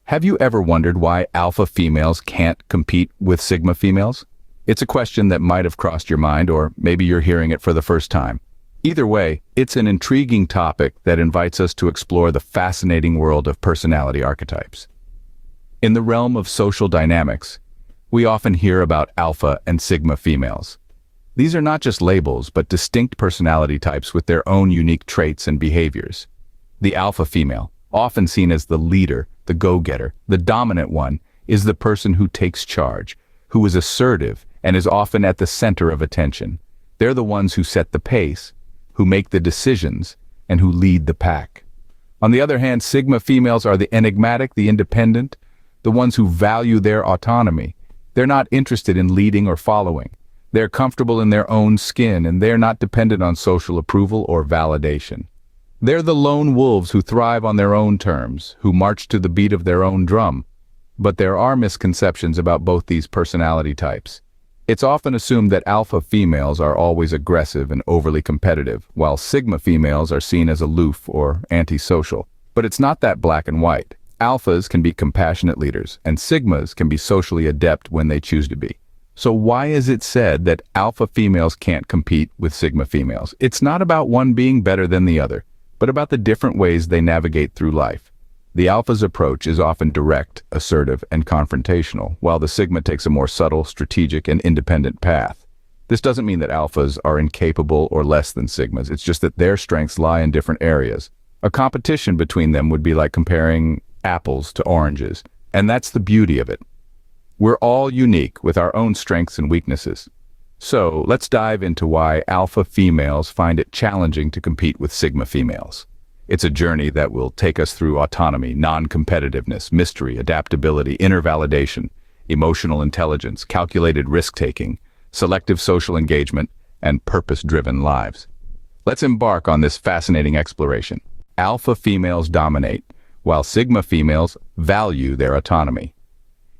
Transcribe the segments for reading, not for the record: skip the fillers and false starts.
Have you ever wondered why alpha females can't compete with sigma females? It's a question that might have crossed your mind, or maybe you're hearing it for the first time. Either way, it's an intriguing topic that invites us to explore the fascinating world of personality archetypes. In the realm of social dynamics, we often hear about alpha and sigma females. These are not just labels, but distinct personality types with their own unique traits and behaviors. The alpha female, often seen as the leader, the go-getter, the dominant one, is the person who takes charge, who is assertive, and is often at the center of attention. They're the ones who set the pace, who make the decisions, and who lead the pack. On the other hand, sigma females are the enigmatic, the independent, the ones who value their autonomy. They're not interested in leading or following. They're comfortable in their own skin, and they're not dependent on social approval or validation. They're the lone wolves who thrive on their own terms, who march to the beat of their own drum. But there are misconceptions about both these personality types. It's often assumed that alpha females are always aggressive and overly competitive, while sigma females are seen as aloof or antisocial. But it's not that black and white. Alphas can be compassionate leaders, and sigmas can be socially adept when they choose to be. So why is it said that alpha females can't compete with sigma females? It's not about one being better than the other, but about the different ways they navigate through life. The alpha's approach is often direct, assertive, and confrontational, while the sigma takes a more subtle, strategic, and independent path. This doesn't mean that alphas are incapable or less than sigmas. It's just that their strengths lie in different areas. A competition between them would be like comparing apples to oranges, and that's the beauty of it. We're all unique with our own strengths and weaknesses. So let's dive into why alpha females find it challenging to compete with sigma females. It's a journey that will take us through autonomy, non-competitiveness, mystery, adaptability, inner validation, emotional intelligence, calculated risk-taking, selective social engagement, and purpose-driven lives. Let's embark on this fascinating exploration. Alpha females dominate, while sigma females value their autonomy.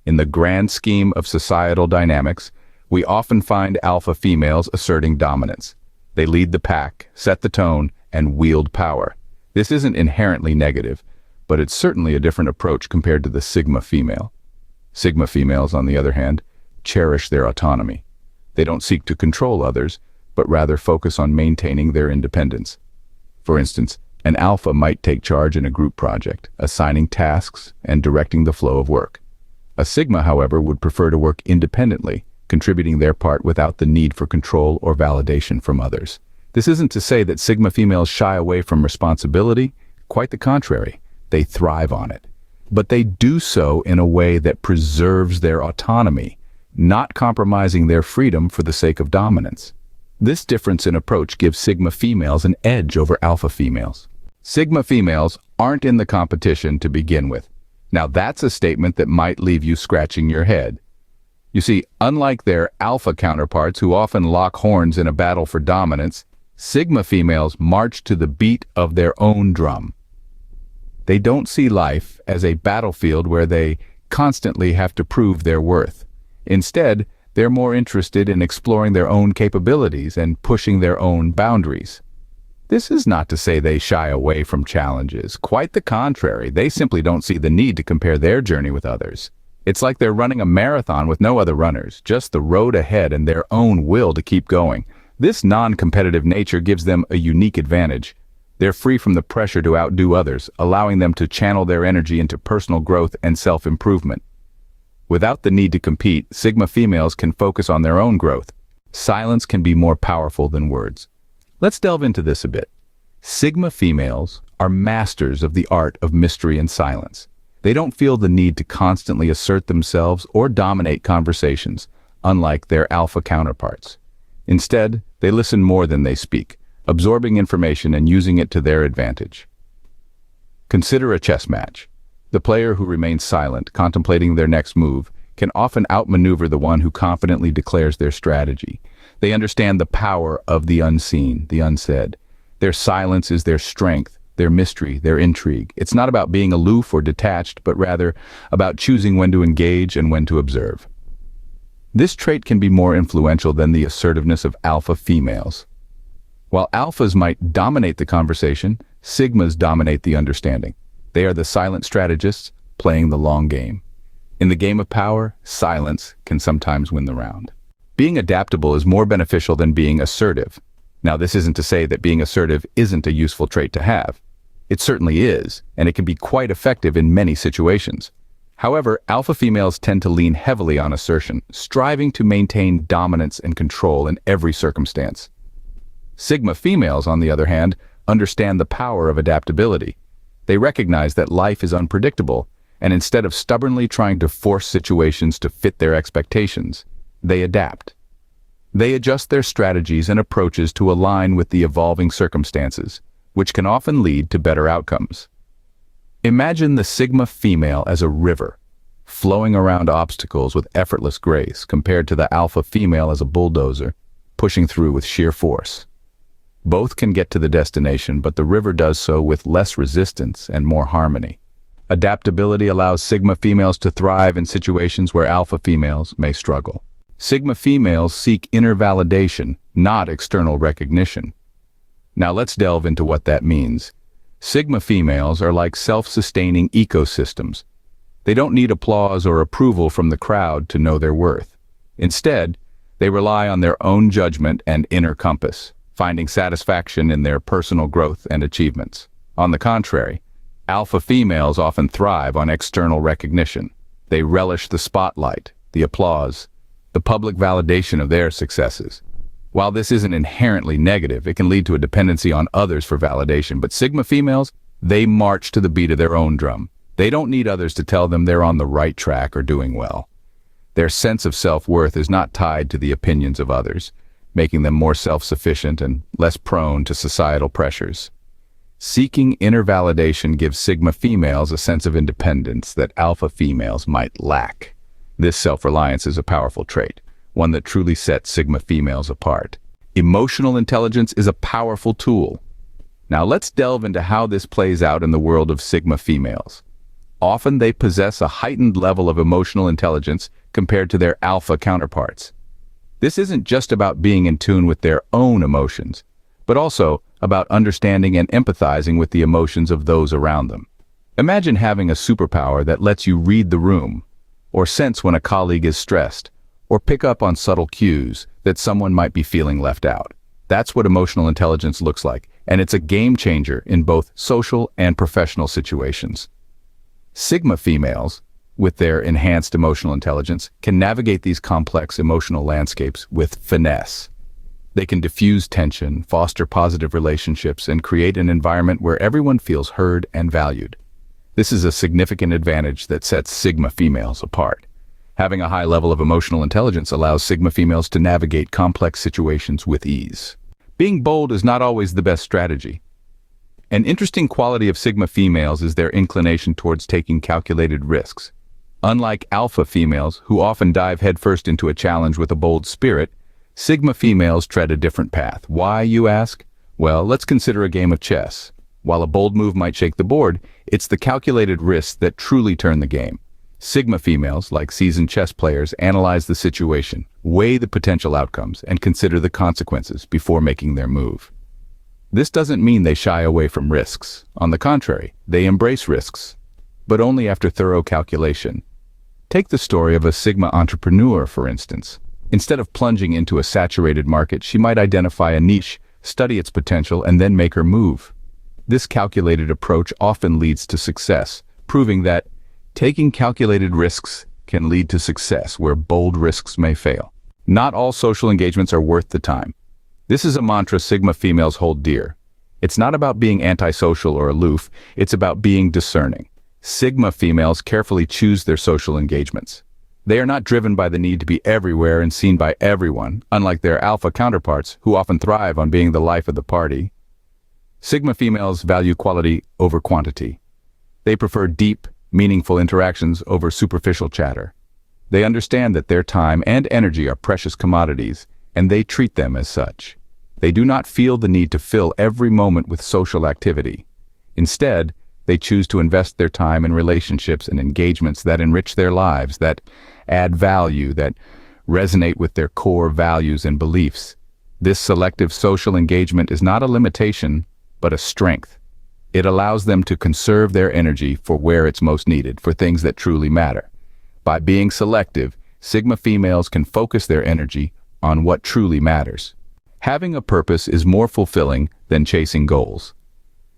In the grand scheme of societal dynamics, we often find alpha females asserting dominance. They lead the pack, set the tone, and wield power. This isn't inherently negative, but it's certainly a different approach compared to the sigma female. Sigma females, on the other hand, cherish their autonomy. They don't seek to control others, but rather focus on maintaining their independence. For instance, an alpha might take charge in a group project, assigning tasks and directing the flow of work. A sigma, however, would prefer to work independently, contributing their part without the need for control or validation from others. This isn't to say that sigma females shy away from responsibility. Quite the contrary, they thrive on it. But they do so in a way that preserves their autonomy, not compromising their freedom for the sake of dominance. This difference in approach gives sigma females an edge over alpha females. Sigma females aren't in the competition to begin with. Now that's a statement that might leave you scratching your head. You see, unlike their alpha counterparts who often lock horns in a battle for dominance, sigma females march to the beat of their own drum. They don't see life as a battlefield where they constantly have to prove their worth. Instead, they're more interested in exploring their own capabilities and pushing their own boundaries. This is not to say they shy away from challenges. Quite the contrary, they simply don't see the need to compare their journey with others. It's like they're running a marathon with no other runners, just the road ahead and their own will to keep going. This non-competitive nature gives them a unique advantage. They're free from the pressure to outdo others, allowing them to channel their energy into personal growth and self-improvement. Without the need to compete, sigma females can focus on their own growth. Silence can be more powerful than words. Let's delve into this a bit. Sigma females are masters of the art of mystery and silence. They don't feel the need to constantly assert themselves or dominate conversations, unlike their alpha counterparts. Instead, they listen more than they speak, absorbing information and using it to their advantage. Consider a chess match. The player who remains silent, contemplating their next move, can often outmaneuver the one who confidently declares their strategy. They understand the power of the unseen, the unsaid. Their silence is their strength, their mystery, their intrigue. It's not about being aloof or detached, but rather about choosing when to engage and when to observe. This trait can be more influential than the assertiveness of alpha females. While alphas might dominate the conversation, sigmas dominate the understanding. They are the silent strategists, playing the long game. In the game of power, silence can sometimes win the round. Being adaptable is more beneficial than being assertive. Now, this isn't to say that being assertive isn't a useful trait to have. It certainly is, and it can be quite effective in many situations. However, alpha females tend to lean heavily on assertion, striving to maintain dominance and control in every circumstance. Sigma females, on the other hand, understand the power of adaptability. They recognize that life is unpredictable, and instead of stubbornly trying to force situations to fit their expectations, they adapt. They adjust their strategies and approaches to align with the evolving circumstances, which can often lead to better outcomes. Imagine the Sigma female as a river, flowing around obstacles with effortless grace, compared to the alpha female as a bulldozer, pushing through with sheer force. Both can get to the destination, but the river does so with less resistance and more harmony. Adaptability allows Sigma females to thrive in situations where alpha females may struggle. Sigma females seek inner validation, not external recognition. Now let's delve into what that means. Sigma females are like self-sustaining ecosystems. They don't need applause or approval from the crowd to know their worth. Instead, they rely on their own judgment and inner compass, finding satisfaction in their personal growth and achievements. On the contrary, alpha females often thrive on external recognition. They relish the spotlight, the applause, the public validation of their successes. While this isn't inherently negative, it can lead to a dependency on others for validation. But Sigma females, they march to the beat of their own drum. They don't need others to tell them they're on the right track or doing well. Their sense of self-worth is not tied to the opinions of others, making them more self-sufficient and less prone to societal pressures. Seeking inner validation gives Sigma females a sense of independence that alpha females might lack. This self-reliance is a powerful trait, one that truly sets Sigma females apart. Emotional intelligence is a powerful tool. Now let's delve into how this plays out in the world of Sigma females. Often they possess a heightened level of emotional intelligence compared to their alpha counterparts. This isn't just about being in tune with their own emotions, but also about understanding and empathizing with the emotions of those around them. Imagine having a superpower that lets you read the room, or sense when a colleague is stressed, or pick up on subtle cues that someone might be feeling left out. That's what emotional intelligence looks like, and it's a game changer in both social and professional situations. Sigma females, with their enhanced emotional intelligence, can navigate these complex emotional landscapes with finesse. They can diffuse tension, foster positive relationships, and create an environment where everyone feels heard and valued. This is a significant advantage that sets Sigma females apart. Having a high level of emotional intelligence allows Sigma females to navigate complex situations with ease. Being bold is not always the best strategy. An interesting quality of Sigma females is their inclination towards taking calculated risks. Unlike alpha females, who often dive headfirst into a challenge with a bold spirit, Sigma females tread a different path. Why, you ask? Well, let's consider a game of chess. While a bold move might shake the board, it's the calculated risks that truly turn the game. Sigma females, like seasoned chess players, analyze the situation, weigh the potential outcomes, and consider the consequences before making their move. This doesn't mean they shy away from risks. On the contrary, they embrace risks, but only after thorough calculation. Take the story of a Sigma entrepreneur, for instance. Instead of plunging into a saturated market, she might identify a niche, study its potential, and then make her move. This calculated approach often leads to success, proving that taking calculated risks can lead to success where bold risks may fail. Not all social engagements are worth the time. This is a mantra Sigma females hold dear. It's not about being antisocial or aloof, it's about being discerning. Sigma females carefully choose their social engagements. They are not driven by the need to be everywhere and seen by everyone, unlike their alpha counterparts, who often thrive on being the life of the party. Sigma females value quality over quantity. They prefer deep, meaningful interactions over superficial chatter. They understand that their time and energy are precious commodities, and they treat them as such. They do not feel the need to fill every moment with social activity. Instead, they choose to invest their time in relationships and engagements that enrich their lives, that add value, that resonate with their core values and beliefs. This selective social engagement is not a limitation, but a strength. It allows them to conserve their energy for where it's most needed, for things that truly matter. By being selective, Sigma females can focus their energy on what truly matters. Having a purpose is more fulfilling than chasing goals.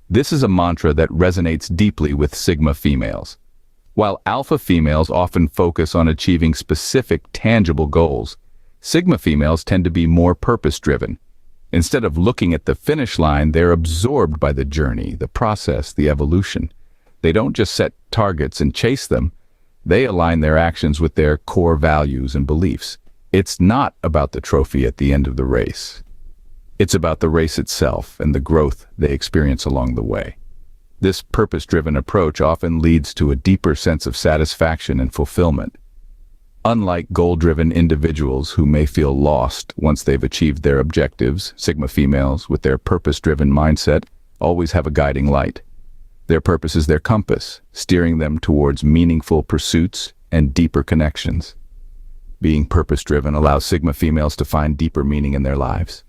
This is a mantra that resonates deeply with Sigma females. While Alpha females often focus on achieving specific, tangible goals, Sigma females tend to be more purpose-driven. Instead of looking at the finish line, they're absorbed by the journey, the process, the evolution. They don't just set targets and chase them. They align their actions with their core values and beliefs. It's not about the trophy at the end of the race. It's about the race itself and the growth they experience along the way. This purpose-driven approach often leads to a deeper sense of satisfaction and fulfillment. Unlike goal-driven individuals who may feel lost once they've achieved their objectives, Sigma females, with their purpose-driven mindset, always have a guiding light. Their purpose is their compass, steering them towards meaningful pursuits and deeper connections. Being purpose-driven allows Sigma females to find deeper meaning in their lives.